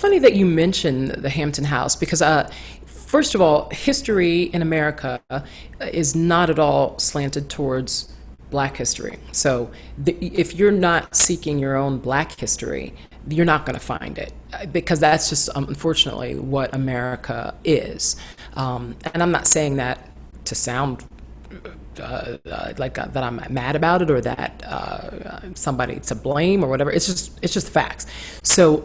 funny that you mentioned the Hampton House because, first of all, history in America is not at all slanted towards Black history. So if you're not seeking your own Black history, you're not going to find it because that's just unfortunately what America is. And I'm not saying that to sound like that I'm mad about it or that somebody to blame or whatever. It's just facts. So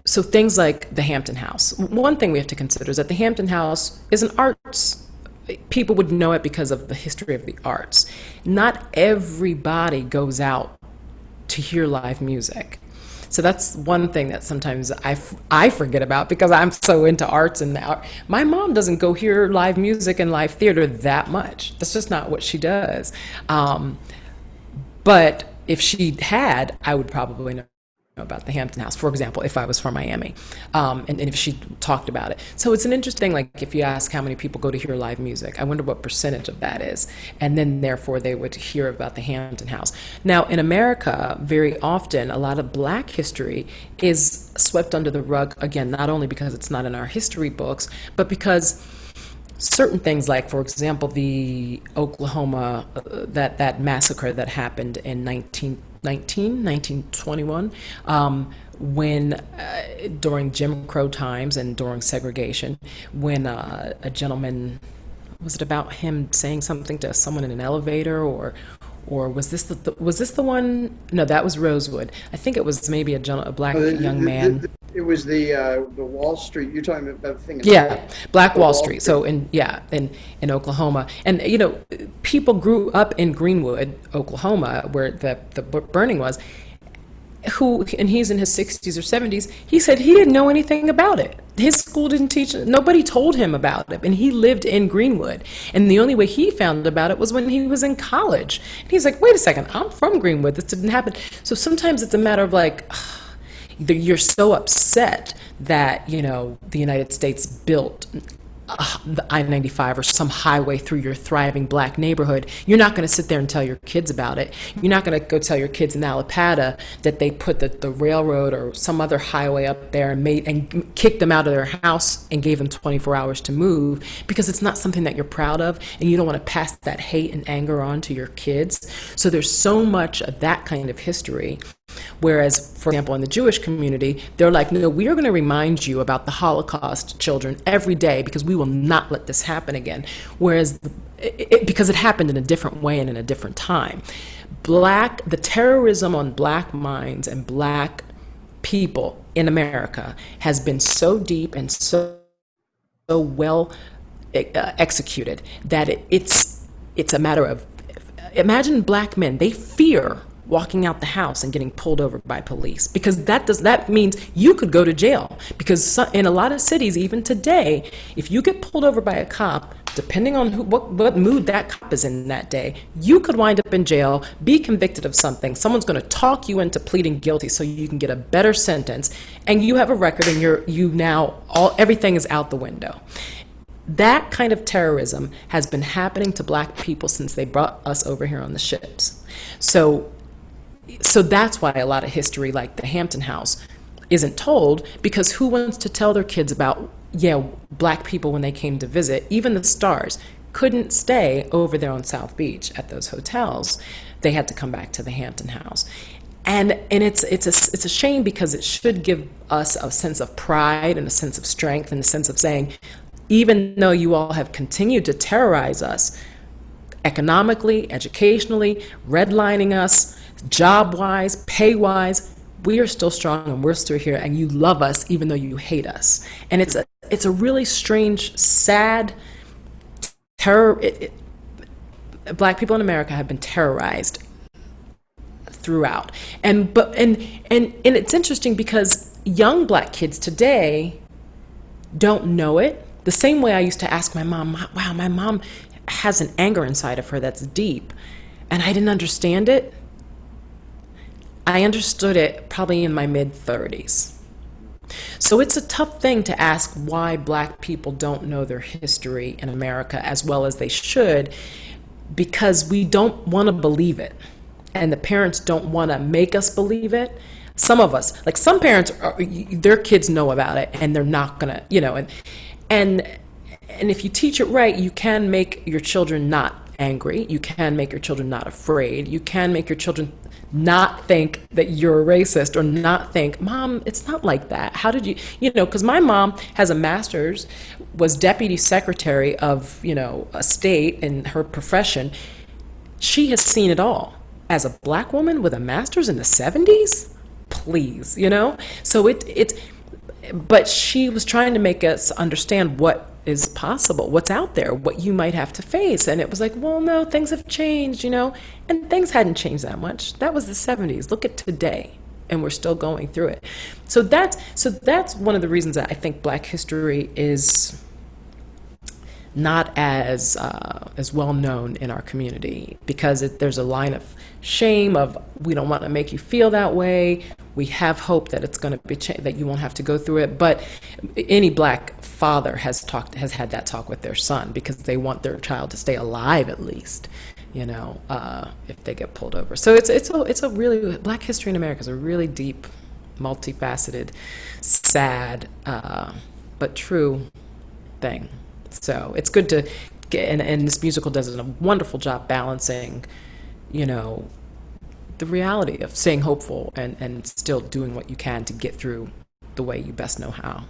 things like the Hampton House. One thing we have to consider is that the Hampton House is an arts. People would know it because of the history of the arts. Not everybody goes out to hear live music. So that's one thing that sometimes I forget about because I'm so into arts and art. My mom doesn't go hear live music and live theater that much. That's just not what she does. But if she had, I would probably know about the Hampton House, for example, if I was from Miami, and if she talked about it. So it's an interesting, like if you ask how many people go to hear live music, I wonder what percentage of that is. And then therefore they would hear about the Hampton House. Now in America, very often, a lot of Black history is swept under the rug, again, not only because it's not in our history books, but because certain things like, for example, the Oklahoma, that massacre that happened in 1921, when during Jim Crow times and during segregation, when a gentleman, was it about him saying something to someone in an elevator, or was this the one? No, that was Rosewood. I think it was maybe a Black young man. It was the Wall Street. You're talking about the thing. Yeah, Black Wall Street. So in Oklahoma, and people grew up in Greenwood, Oklahoma, where the burning was. And he's in his 60s or 70s. He said he didn't know anything about it. His school didn't teach it. Nobody told him about it. And he lived in Greenwood. And the only way he found about it was when he was in college. And he's like, wait a second, I'm from Greenwood. This didn't happen. So sometimes it's a matter of like, you're so upset that, the United States built the I-95 or some highway through your thriving Black neighborhood. You're not going to sit there and tell your kids about it. You're not going to go tell your kids in Allapattah that they put the railroad or some other highway up there and kicked them out of their house and gave them 24 hours to move, because it's not something that you're proud of, and you don't want to pass that hate and anger on to your kids. So there's so much of that kind of history. Whereas, for example, in the Jewish community, they're like, no, we are going to remind you about the Holocaust, children, every day, because we will not let this happen again. Whereas, because it happened in a different way and in a different time. The terrorism on Black minds and Black people in America has been so deep and so well executed that it's a matter of, imagine Black men, they fear walking out the house and getting pulled over by police, because that means you could go to jail. Because in a lot of cities, even today, if you get pulled over by a cop, depending on what mood that cop is in that day, you could wind up in jail, be convicted of something. Someone's going to talk you into pleading guilty so you can get a better sentence, and you have a record, and everything is out the window. That kind of terrorism has been happening to Black people since they brought us over here on the ships. So that's why a lot of history like the Hampton House isn't told, because who wants to tell their kids about, Black people when they came to visit? Even the stars couldn't stay over there on South Beach at those hotels. They had to come back to the Hampton House. And it's a shame, because it should give us a sense of pride and a sense of strength and a sense of saying, even though you all have continued to terrorize us economically, educationally, redlining us, job-wise, pay-wise, we are still strong and we're still here, and you love us even though you hate us. And it's a really strange, sad terror. Black people in America have been terrorized throughout, and it's interesting because young Black kids today don't know it. The same way I used to ask my mom, wow, my mom has an anger inside of her that's deep, and I didn't understand it. I understood it probably in my mid-30s. So it's a tough thing to ask why Black people don't know their history in America as well as they should, because we don't want to believe it. And the parents don't want to make us believe it. Some of us, like some parents, their kids know about it and they're not gonna, and and if you teach it right, you can make your children not angry. You can make your children not afraid. You can make your children not think that you're a racist, or not think, Mom, it's not like that. How did you, because my mom has a master's, was deputy secretary of, a state in her profession. She has seen it all. As a black woman with a master's in the 70s, please, So but she was trying to make us understand what is possible, what's out there, what you might have to face. And it was like, well, no, things have changed, and things hadn't changed that much. That was the 70s. Look at today. And we're still going through it. So that's one of the reasons that I think Black history is not as well known in our community, because there's a line of shame of, we don't want to make you feel that way. We have hope that it's going to be that you won't have to go through it. But any Black father has had that talk with their son, because they want their child to stay alive at least, if they get pulled over. So it's a really, Black history in America is a really deep, multifaceted, sad, but true thing. So it's good to get, and this musical does a wonderful job balancing, the reality of staying hopeful and still doing what you can to get through the way you best know how.